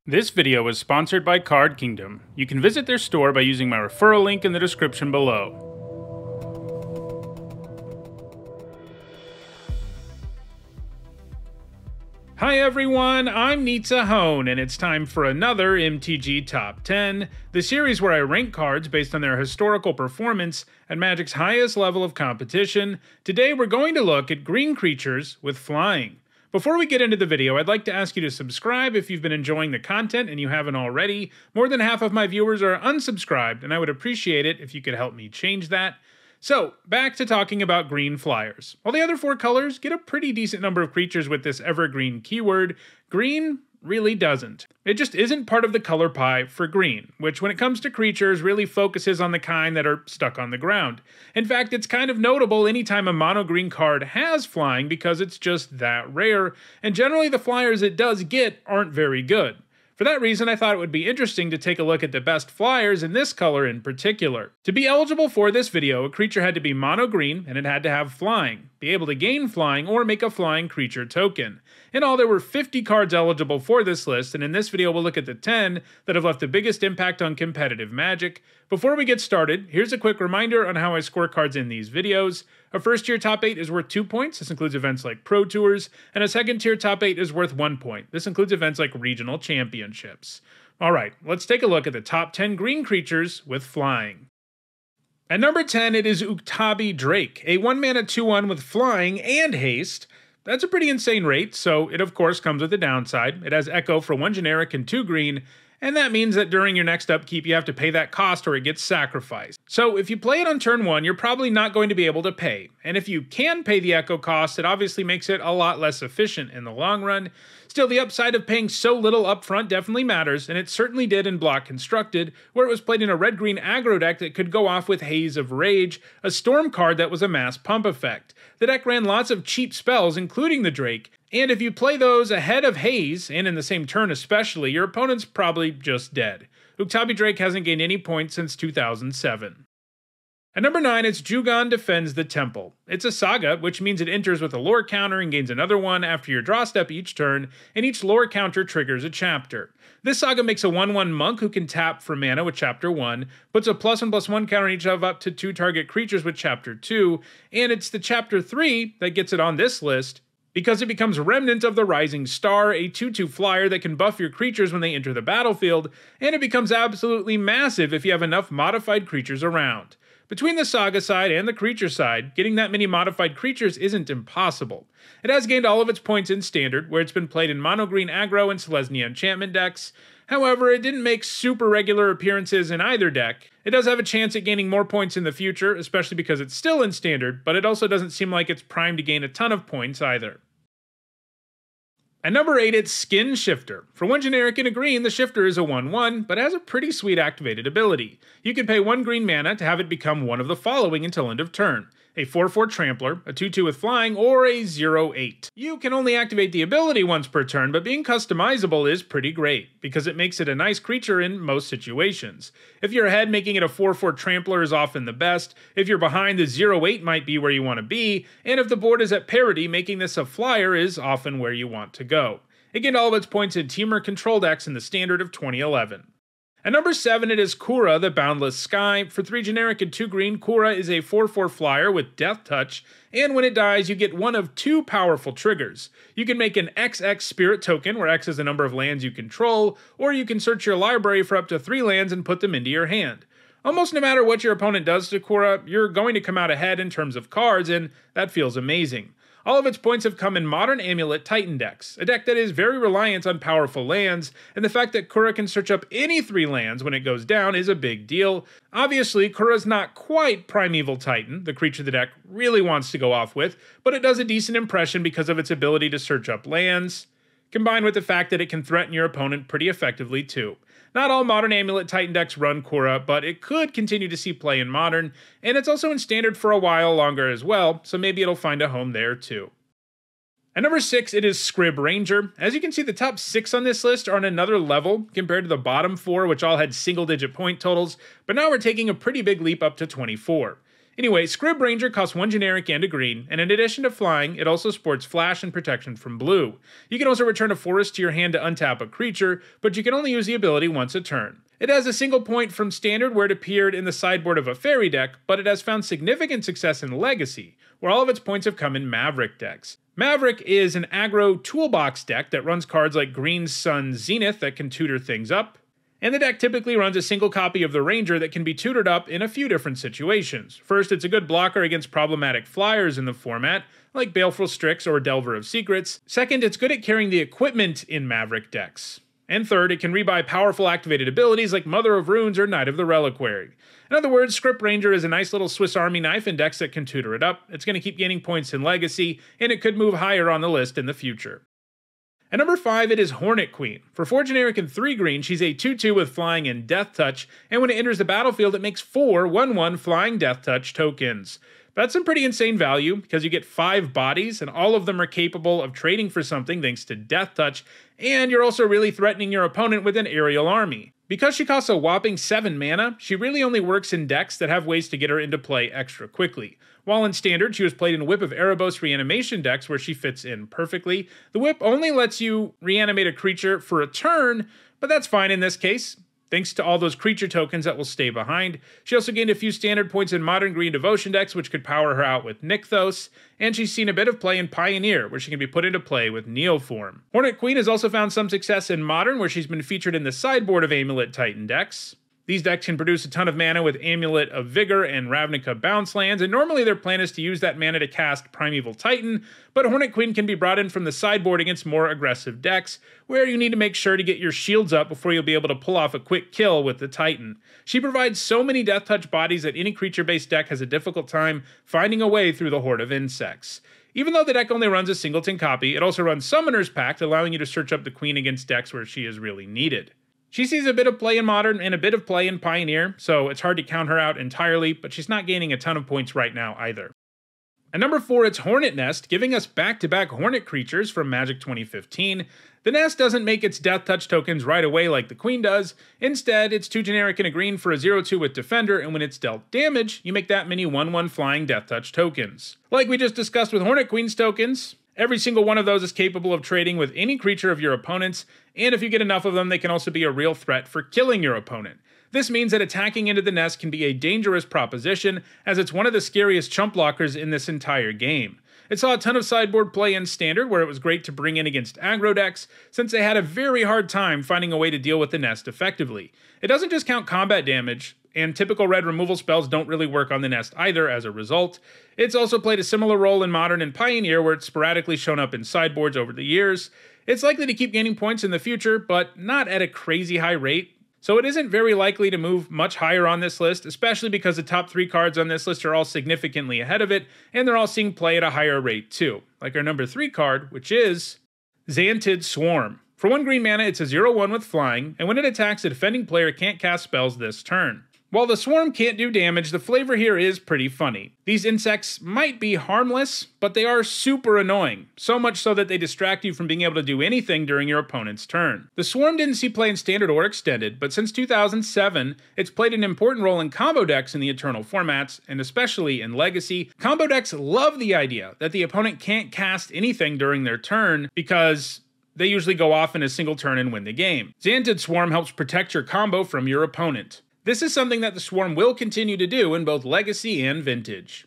This video is sponsored by Card Kingdom. You can visit their store by using my referral link in the description below. Hi everyone, I'm Nitsa Hone, and it's time for another MTG Top 10, the series where I rank cards based on their historical performance at Magic's highest level of competition. Today we're going to look at green creatures with flying. Before we get into the video, I'd like to ask you to subscribe if you've been enjoying the content and you haven't already. More than half of my viewers are unsubscribed, and I would appreciate it if you could help me change that. So, back to talking about green flyers. While the other four colors get a pretty decent number of creatures with this evergreen keyword, green really doesn't. It just isn't part of the color pie for green, which when it comes to creatures really focuses on the kind that are stuck on the ground. In fact, it's kind of notable anytime a mono green card has flying because it's just that rare, and generally the flyers it does get aren't very good. For that reason, I thought it would be interesting to take a look at the best flyers in this color in particular. To be eligible for this video, a creature had to be mono green and it had to have flying, be able to gain flying, or make a flying creature token. In all, there were 50 cards eligible for this list, and in this video we'll look at the 10 that have left the biggest impact on competitive Magic. Before we get started, here's a quick reminder on how I score cards in these videos. A first tier top 8 is worth 2 points, this includes events like Pro Tours, and a second tier top 8 is worth 1 point. This includes events like Regional Championships. Alright, let's take a look at the top 10 green creatures with flying. At number 10, it is Ukabi Drake, a 1-mana 2/1 with flying and haste. That's a pretty insane rate, so it of course comes with a downside. It has Echo for 1 generic and 2 green, and that means that during your next upkeep you have to pay that cost or it gets sacrificed. So if you play it on turn 1, you're probably not going to be able to pay. And if you can pay the Echo cost, it obviously makes it a lot less efficient in the long run. Still, the upside of paying so little upfront definitely matters, and it certainly did in Block Constructed, where it was played in a red-green aggro deck that could go off with Haze of Rage, a storm card that was a mass pump effect. The deck ran lots of cheap spells, including the Drake, and if you play those ahead of Haze, and in the same turn especially, your opponent's probably just dead. Ukabi Drake hasn't gained any points since 2007. At number 9, it's Jugan Defends the Temple. It's a saga, which means it enters with a lore counter and gains another one after your draw step each turn, and each lore counter triggers a chapter. This saga makes a 1/1 monk who can tap for mana with chapter 1, puts a +1/+1 counter on each of up to 2 target creatures with chapter 2, and it's the chapter 3 that gets it on this list, because it becomes Remnant of the Rising Star, a 2/2 flyer that can buff your creatures when they enter the battlefield, and it becomes absolutely massive if you have enough modified creatures around. Between the saga side and the creature side, getting that many modified creatures isn't impossible. It has gained all of its points in Standard, where it's been played in mono-green aggro and Selesnya enchantment decks. However, it didn't make super regular appearances in either deck. It does have a chance at gaining more points in the future, especially because it's still in Standard, but it also doesn't seem like it's primed to gain a ton of points either. At number 8, it's Skin Shifter. For 1 generic and a green, the Shifter is a 1/1, but has a pretty sweet activated ability. You can pay 1 green mana to have it become one of the following until end of turn: a 4/4 Trampler, a 2/2 with flying, or a 0/8. You can only activate the ability once per turn, but being customizable is pretty great, because it makes it a nice creature in most situations. If you're ahead, making it a 4/4 Trampler is often the best. If you're behind, the 0/8 might be where you want to be, and if the board is at parity, making this a flyer is often where you want to go. It gained all of its points in Teamer control decks in the Standard of 2011. At number 7, it is Kura, the Boundless Sky. For 3 generic and 2 green, Kura is a 4/4 flyer with Death Touch, and when it dies, you get one of 2 powerful triggers. You can make an XX Spirit token, where X is the number of lands you control, or you can search your library for up to 3 lands and put them into your hand. Almost no matter what your opponent does to Kura, you're going to come out ahead in terms of cards, and that feels amazing. All of its points have come in Modern Amulet Titan decks, a deck that is very reliant on powerful lands, and the fact that Kura can search up any 3 lands when it goes down is a big deal. Obviously, Kura's not quite Primeval Titan, the creature the deck really wants to go off with, but it does a decent impression because of its ability to search up lands, combined with the fact that it can threaten your opponent pretty effectively too. Not all Modern Amulet Titan decks run Kura, but it could continue to see play in Modern, and it's also in Standard for a while longer as well, so maybe it'll find a home there too. At number 6, it is Scrib Ranger. As you can see, the top 6 on this list are on another level compared to the bottom 4, which all had single-digit point totals, but now we're taking a pretty big leap up to 24. Anyway, Scrib Ranger costs 1 generic and a green, and in addition to flying, it also sports flash and protection from blue. You can also return a forest to your hand to untap a creature, but you can only use the ability once a turn. It has a single point from Standard where it appeared in the sideboard of a fairy deck, but it has found significant success in Legacy, where all of its points have come in Maverick decks. Maverick is an aggro toolbox deck that runs cards like Green Sun Zenith that can tutor things up, and the deck typically runs a single copy of the Ranger that can be tutored up in a few different situations. First, it's a good blocker against problematic flyers in the format, like Baleful Strix or Delver of Secrets. Second, it's good at carrying the equipment in Maverick decks. And third, it can rebuy powerful activated abilities like Mother of Runes or Knight of the Reliquary. In other words, Scrib Ranger is a nice little Swiss Army knife in decks that can tutor it up. It's going to keep gaining points in Legacy, and it could move higher on the list in the future. At number 5, it is Hornet Queen. For 4 generic and 3 green, she's a 2/2 with flying and death touch, and when it enters the battlefield, it makes 4 1/1 flying death touch tokens. That's some pretty insane value, because you get 5 bodies, and all of them are capable of trading for something thanks to death touch, and you're also really threatening your opponent with an aerial army. Because she costs a whopping 7 mana, she really only works in decks that have ways to get her into play extra quickly. While in Standard, she was played in Whip of Erebos reanimation decks where she fits in perfectly. The Whip only lets you reanimate a creature for a turn, but that's fine in this case, thanks to all those creature tokens that will stay behind. She also gained a few standard points in Modern Green Devotion decks, which could power her out with Nykthos, and she's seen a bit of play in Pioneer, where she can be put into play with Neoform. Hornet Queen has also found some success in Modern, where she's been featured in the sideboard of Amulet Titan decks. These decks can produce a ton of mana with Amulet of Vigor and Ravnica bounce lands, and normally their plan is to use that mana to cast Primeval Titan, but Hornet Queen can be brought in from the sideboard against more aggressive decks, where you need to make sure to get your shields up before you'll be able to pull off a quick kill with the Titan. She provides so many death touch bodies that any creature-based deck has a difficult time finding a way through the Horde of Insects. Even though the deck only runs a singleton copy, it also runs Summoner's Pact, allowing you to search up the Queen against decks where she is really needed. She sees a bit of play in Modern and a bit of play in Pioneer, so it's hard to count her out entirely, but she's not gaining a ton of points right now either. At number 4, it's Hornet Nest, giving us back-to-back Hornet creatures from Magic 2015. The Nest doesn't make its death touch tokens right away like the Queen does. Instead, it's 2 generic and a green for a 0/2 with Defender, and when it's dealt damage, you make that many 1/1 flying death touch tokens. Like we just discussed with Hornet Queen's tokens, every single one of those is capable of trading with any creature of your opponent's, and if you get enough of them, they can also be a real threat for killing your opponent. This means that attacking into the nest can be a dangerous proposition, as it's one of the scariest chump blockers in this entire game. It saw a ton of sideboard play in Standard, where it was great to bring in against aggro decks, since they had a very hard time finding a way to deal with the nest effectively. It doesn't just count combat damage, and typical red removal spells don't really work on the nest either as a result. It's also played a similar role in Modern and Pioneer, where it's sporadically shown up in sideboards over the years. It's likely to keep gaining points in the future, but not at a crazy high rate, so it isn't very likely to move much higher on this list, especially because the top 3 cards on this list are all significantly ahead of it, and they're all seeing play at a higher rate too, like our number 3 card, which is Zed Swarm. For 1 green mana, it's a 0/1 with flying, and when it attacks, the defending player can't cast spells this turn. While the swarm can't do damage, the flavor here is pretty funny. These insects might be harmless, but they are super annoying, so much so that they distract you from being able to do anything during your opponent's turn. The swarm didn't see play in Standard or Extended, but since 2007, it's played an important role in combo decks in the Eternal formats, and especially in Legacy. Combo decks love the idea that the opponent can't cast anything during their turn, because they usually go off in a single turn and win the game. Zed Swarm helps protect your combo from your opponent. This is something that the Swarm will continue to do in both Legacy and Vintage.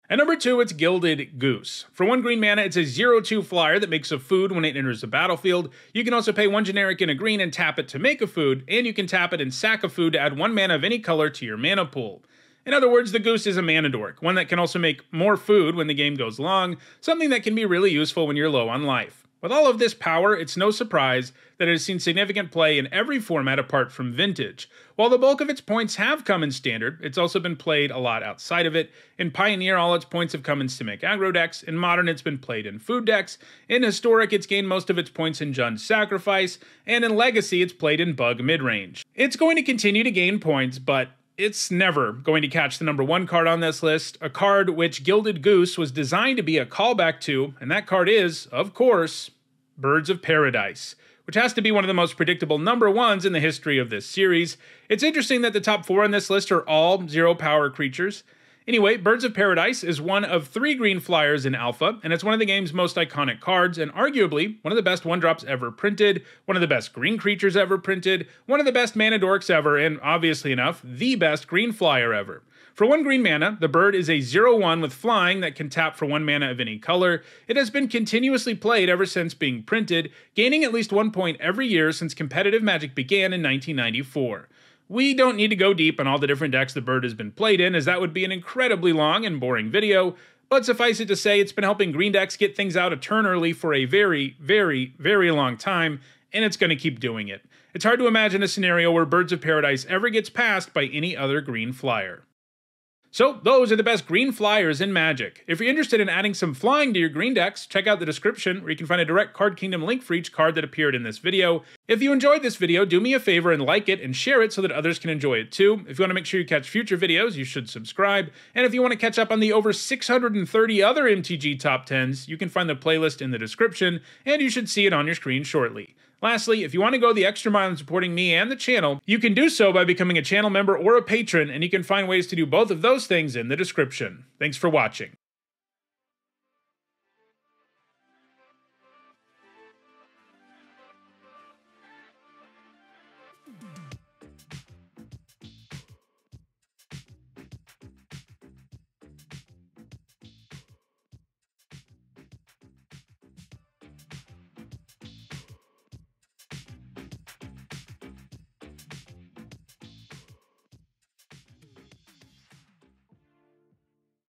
At number 2, it's Gilded Goose. For 1 green mana, it's a 0/2 flyer that makes a food when it enters the battlefield. You can also pay 1 generic and a green and tap it to make a food, and you can tap it and sack a food to add 1 mana of any color to your mana pool. In other words, the Goose is a mana dork, one that can also make more food when the game goes long, something that can be really useful when you're low on life. With all of this power, it's no surprise that it has seen significant play in every format apart from Vintage. While the bulk of its points have come in Standard, it's also been played a lot outside of it. In Pioneer, all its points have come in Simic aggro decks. In Modern, it's been played in food decks. In Historic, it's gained most of its points in Jund's Sacrifice. And in Legacy, it's played in Bug midrange. It's going to continue to gain points, but it's never going to catch the number 1 card on this list, a card which Gilded Goose was designed to be a callback to, and that card is, of course, Birds of Paradise, which has to be one of the most predictable number 1s in the history of this series. It's interesting that the top 4 on this list are all 0 power creatures. Anyway, Birds of Paradise is one of 3 green flyers in Alpha, and it's one of the game's most iconic cards, and arguably one of the best 1-drops ever printed, one of the best green creatures ever printed, one of the best mana dorks ever, and obviously enough, the best green flyer ever. For 1 green mana, the bird is a 0/1 with flying that can tap for 1 mana of any color. It has been continuously played ever since being printed, gaining at least 1 point every year since competitive Magic began in 1994. We don't need to go deep on all the different decks the bird has been played in, as that would be an incredibly long and boring video, but suffice it to say it's been helping green decks get things out a turn early for a very, very, very long time, and it's going to keep doing it. It's hard to imagine a scenario where Birds of Paradise ever gets passed by any other green flyer. So, those are the best green flyers in Magic. If you're interested in adding some flying to your green decks, check out the description where you can find a direct Card Kingdom link for each card that appeared in this video. If you enjoyed this video, do me a favor and like it and share it so that others can enjoy it too. If you want to make sure you catch future videos, you should subscribe. And if you want to catch up on the over 630 other MTG Top 10s, you can find the playlist in the description, and you should see it on your screen shortly. Lastly, if you want to go the extra mile in supporting me and the channel, you can do so by becoming a channel member or a patron, and you can find ways to do both of those things in the description. Thanks for watching.